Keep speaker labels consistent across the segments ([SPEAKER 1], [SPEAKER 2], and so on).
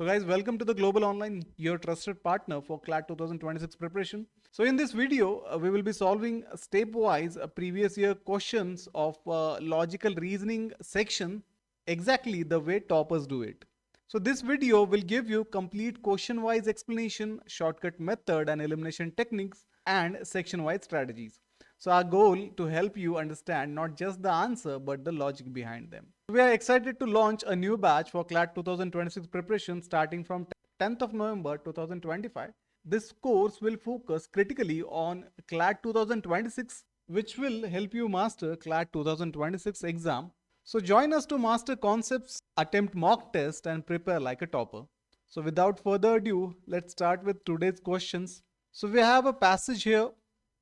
[SPEAKER 1] So guys, welcome to the Global Online, your trusted partner for CLAT 2026 preparation. So in this video, we will be solving stepwise previous year questions of logical reasoning section exactly the way toppers do it. So this video will give you complete question-wise explanation, shortcut method and elimination techniques and section-wise strategies. So our goal to help you understand not just the answer but the logic behind them. We are excited to launch a new batch for CLAT 2026 preparation starting from 10th of November 2025. This course will focus critically on CLAT 2026, which will help you master CLAT 2026 exam. So join us to master concepts, attempt mock test and prepare like a topper. So without further ado, let's start with today's questions. So we have a passage here.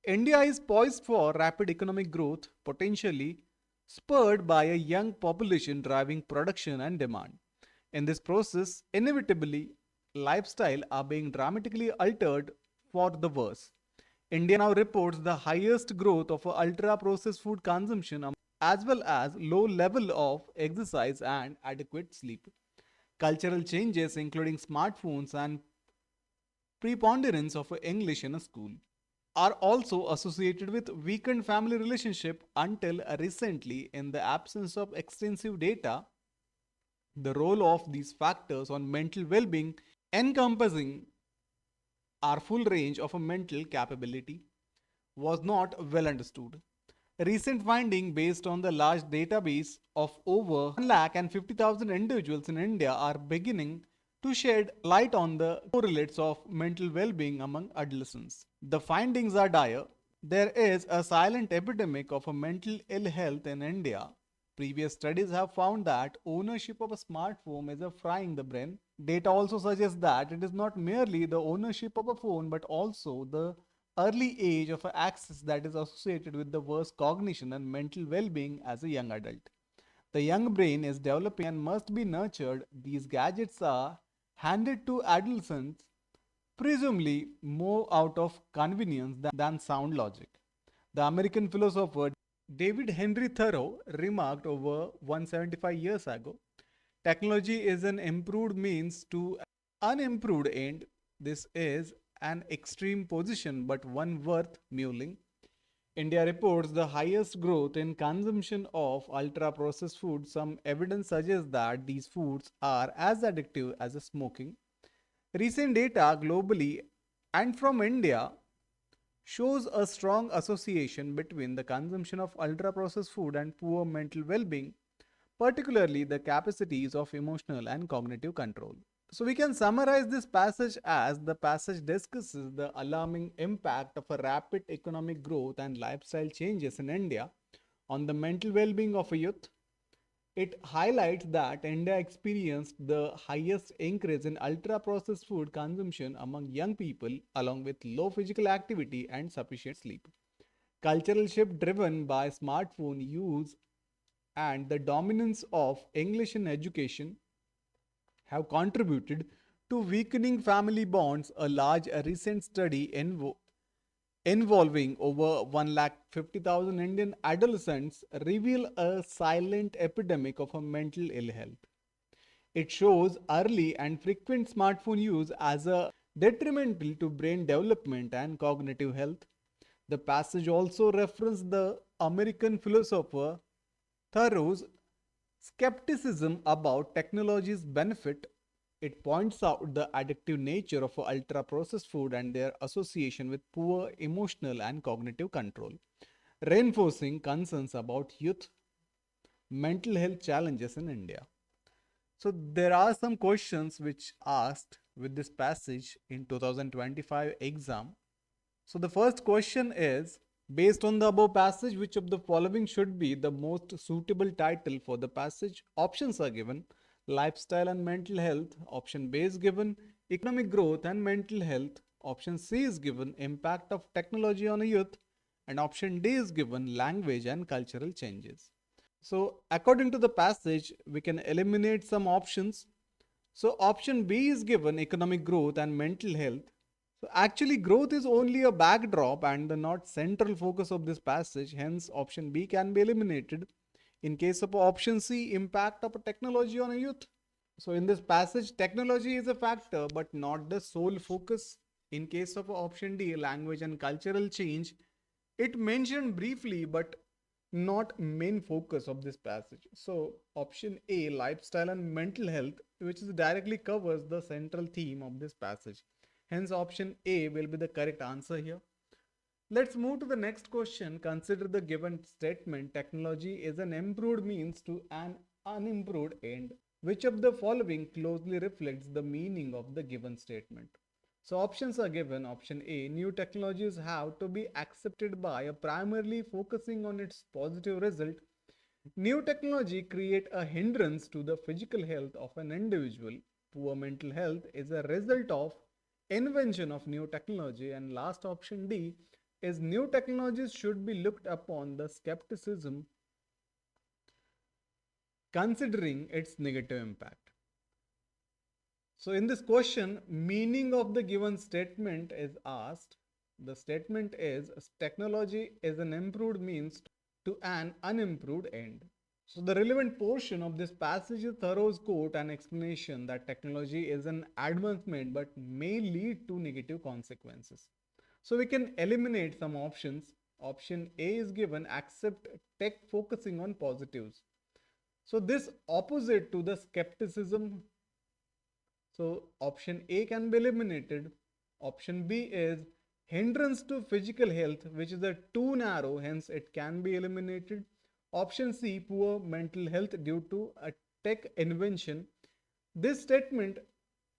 [SPEAKER 1] India is poised for rapid economic growth, potentially spurred by a young population driving production and demand. In this process, inevitably, lifestyle are being dramatically altered for the worse. India now reports the highest growth of ultra-processed food consumption as well as low level of exercise and adequate sleep. Cultural changes including smartphones and preponderance of English in a school are also associated with weakened family relationship until recently. In the absence of extensive data, the role of these factors on mental well-being encompassing our full range of a mental capability was not well understood. Recent findings based on the large database of over 150,000 individuals in India are beginning to shed light on the correlates of mental well-being among adolescents. The findings are dire. There is a silent epidemic of a mental ill health in India. Previous studies have found that ownership of a smartphone is a frying the brain. Data also suggests that it is not merely the ownership of a phone but also the early age of access that is associated with the worst cognition and mental well-being as a young adult. The young brain is developing and must be nurtured. These gadgets are handed to adolescents presumably more out of convenience than sound logic. The American philosopher David Henry Thoreau remarked over 175 years ago, technology is an improved means to unimproved end. This is an extreme position but one worth mulling. India reports the highest growth in consumption of ultra processed foods. Some evidence suggests that these foods are as addictive as smoking. Recent data globally and from India shows a strong association between the consumption of ultra processed food and poor mental well being, particularly the capacities of emotional and cognitive control. So, we can summarize this passage as the passage discusses the alarming impact of a rapid economic growth and lifestyle changes in India on the mental well being of a youth. It highlights that India experienced the highest increase in ultra processed food consumption among young people, along with low physical activity and sufficient sleep. Cultural shift driven by smartphone use and the dominance of English in education have contributed to weakening family bonds. A large recent study involving over 150,000 Indian adolescents reveal a silent epidemic of a mental ill health. It shows early and frequent smartphone use as a detrimental to brain development and cognitive health. The passage also references the American philosopher Thoreau's skepticism about technology's benefit. It points out the addictive nature of ultra processed food and their association with poor emotional and cognitive control, reinforcing concerns about youth mental health challenges in India. So there are some questions which asked with this passage in 2025 exam. So the first question is, based on the above passage, which of the following should be the most suitable title for the passage? Options are given: lifestyle and mental health. Option B is given economic growth and mental health. Option C is given impact of technology on a youth. And option D is given language and cultural changes. So according to the passage, we can eliminate some options. So option B is given economic growth and mental health. So actually growth is only a backdrop and the not central focus of this passage. Hence option B can be eliminated. In case of option C, impact of technology on a youth, So in this passage, technology is a factor but not the sole focus. In case of option D, language and cultural change, it mentioned briefly but not main focus of this passage. So option A, lifestyle and mental health, which is directly covers the central theme of this passage. Hence option A will be the correct answer here. Let's move to the next question. Consider the given statement: technology is an improved means to an unimproved end. Which of the following closely reflects the meaning of the given statement? So options are given. Option A, new technologies have to be accepted by a primarily focusing on its positive result. New technology create a hindrance to the physical health of an individual. Poor mental health is a result of invention of new technology. And last option D is new technologies should be looked upon the skepticism considering its negative impact. So in this question, meaning of the given statement is asked. The statement is technology is an improved means to an unimproved end. So the relevant portion of this passage is thorough quote and explanation that technology is an advancement but may lead to negative consequences. So we can eliminate some options. Option A is given, accept tech focusing on positives. So this opposite to the skepticism. So option A can be eliminated. Option B is hindrance to physical health, which is a too narrow, hence it can be eliminated. Option C, poor mental health due to a tech invention. This statement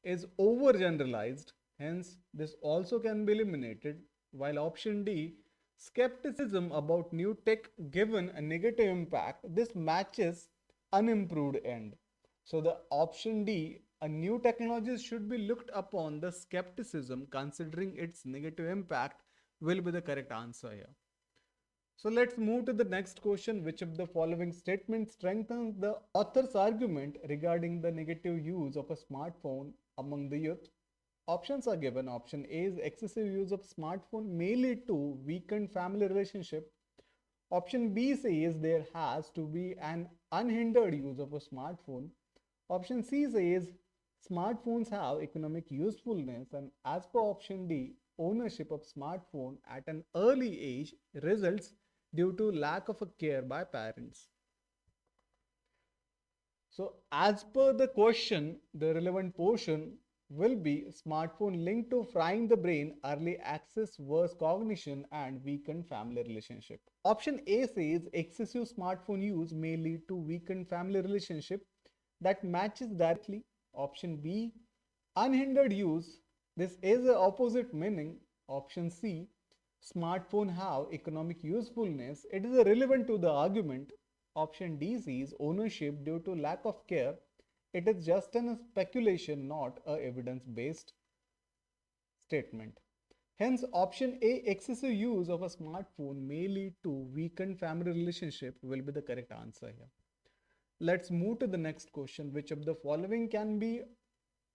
[SPEAKER 1] is overgeneralized, hence this also can be eliminated. While option D, skepticism about new tech given a negative impact, this matches unimproved end. So the option D, a new technologies should be looked upon the skepticism considering its negative impact, will be the correct answer here. So let's move to the next question. Which of the following statements strengthens the author's argument regarding the negative use of a smartphone among the youth? Options are given. Option A is excessive use of smartphone may lead to weakened family relationship. Option B says there has to be an unhindered use of a smartphone. Option C says smartphones have economic usefulness, and as per option D, ownership of smartphone at an early age results due to lack of a care by parents. So as per the question, the relevant portion will be smartphone linked to frying the brain, early access, worse cognition, and weakened family relationship. Option A says excessive smartphone use may lead to weakened family relationship. That matches directly. Option B, unhindered use. This is the opposite meaning. Option C, smartphone have economic usefulness. It is relevant to the argument. Option D is ownership due to lack of care. It is just a speculation, not a evidence-based statement. Hence, option A, excessive use of a smartphone may lead to weakened family relationship, will be the correct answer here. Let's move to the next question. Which of the following can be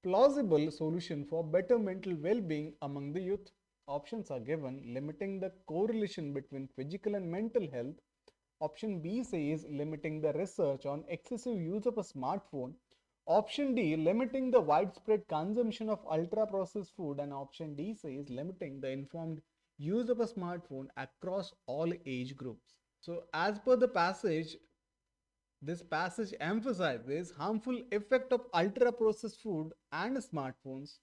[SPEAKER 1] plausible solution for better mental well-being among the youth? Options are given. Limiting the correlation between physical and mental health. Option B says limiting the research on excessive use of a smartphone. Option D, limiting the widespread consumption of ultra-processed food. And option D says limiting the informed use of a smartphone across all age groups. So as per the passage, this passage emphasizes harmful effect of ultra-processed food and smartphones.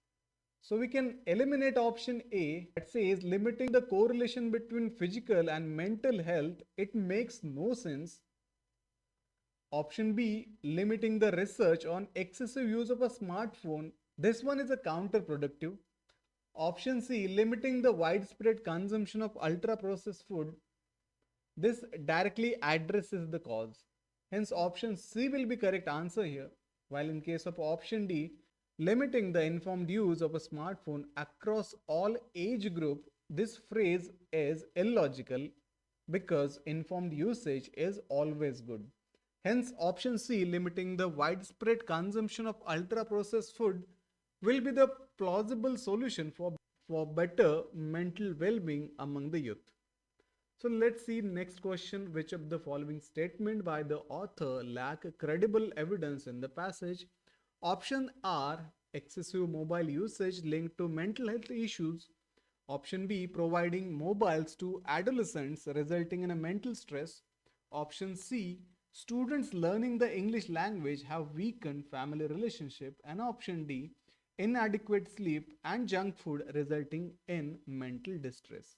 [SPEAKER 1] So we can eliminate option A that says limiting the correlation between physical and mental health. It makes no sense. Option B, limiting the research on excessive use of a smartphone. This one is a counterproductive. Option C, limiting the widespread consumption of ultra-processed food. This directly addresses the cause. Hence, option C will be correct answer here. While in case of option D, limiting the informed use of a smartphone across all age group, this phrase is illogical because informed usage is always good. Hence, option C, limiting the widespread consumption of ultra-processed food, will be the plausible solution for better mental well-being among the youth. So let's see next question. Which of the following statement by the author lack credible evidence in the passage? Option R, excessive mobile usage linked to mental health issues. Option B, providing mobiles to adolescents resulting in a mental stress. Option C, students learning the English language have weakened family relationship. And option D, inadequate sleep and junk food resulting in mental distress.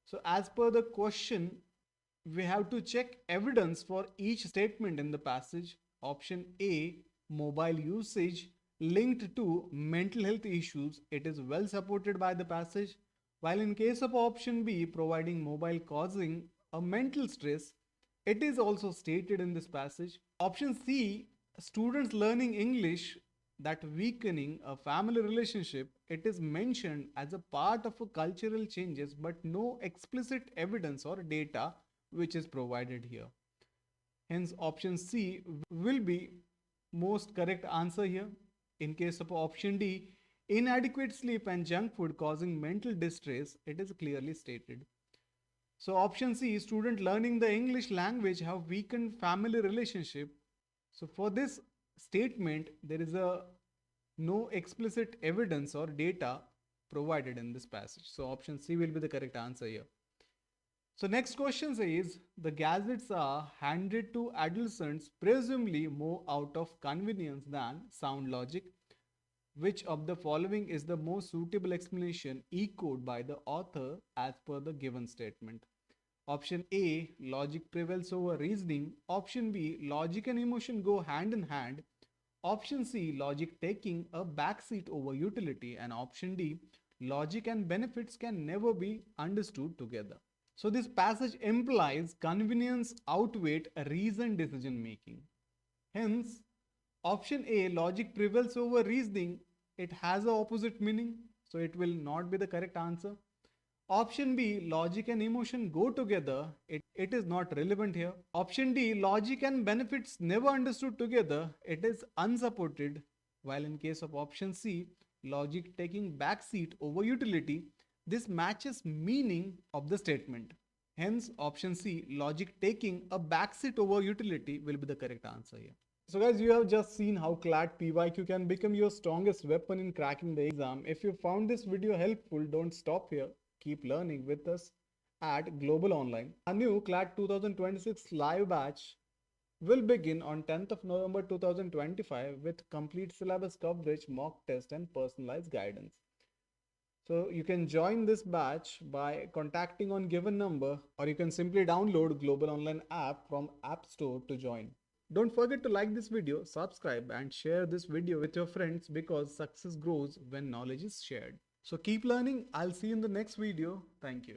[SPEAKER 1] So as per the question, we have to check evidence for each statement in the passage. Option A, mobile usage linked to mental health issues, it is well supported by the passage. While in case of option B, providing mobile causing a mental stress, it is also stated in this passage. Option C, students learning English that weakening a family relationship, it is mentioned as a part of a cultural changes, but no explicit evidence or data which is provided here. Hence option C will be most correct answer here. In case of option D, inadequate sleep and junk food causing mental distress, it is clearly stated. So option C, student learning the English language have weakened family relationship. So for this statement, there is no explicit evidence or data provided in this passage. So option C will be the correct answer here. So next question says, the gazettes are handed to adolescents presumably more out of convenience than sound logic. Which of the following is the most suitable explanation echoed by the author as per the given statement? Option A, logic prevails over reasoning. Option B, logic and emotion go hand in hand. Option C, logic taking a backseat over utility. And option D, logic and benefits can never be understood together. So this passage implies convenience outweighed reasoned decision making. Hence, option A, logic prevails over reasoning, it has a opposite meaning, so it will not be the correct answer. Option B, logic and emotion go together, it is not relevant here. Option D, logic and benefits never understood together, it is unsupported. While in case of option C, logic taking backseat over utility, this matches meaning of the statement. Hence, option C, logic taking a backseat over utility will be the correct answer here. So guys, you have just seen how CLAT PYQ can become your strongest weapon in cracking the exam. If you found this video helpful, don't stop here. Keep learning with us at Global Online. Our new CLAT 2026 live batch will begin on 10th of November 2025 with complete syllabus coverage, mock test and personalized guidance. So you can join this batch by contacting on given number, or you can simply download Global Online app from App Store to join. Don't forget to like this video, subscribe and share this video with your friends because success grows when knowledge is shared. So keep learning. I'll see you in the next video. Thank you.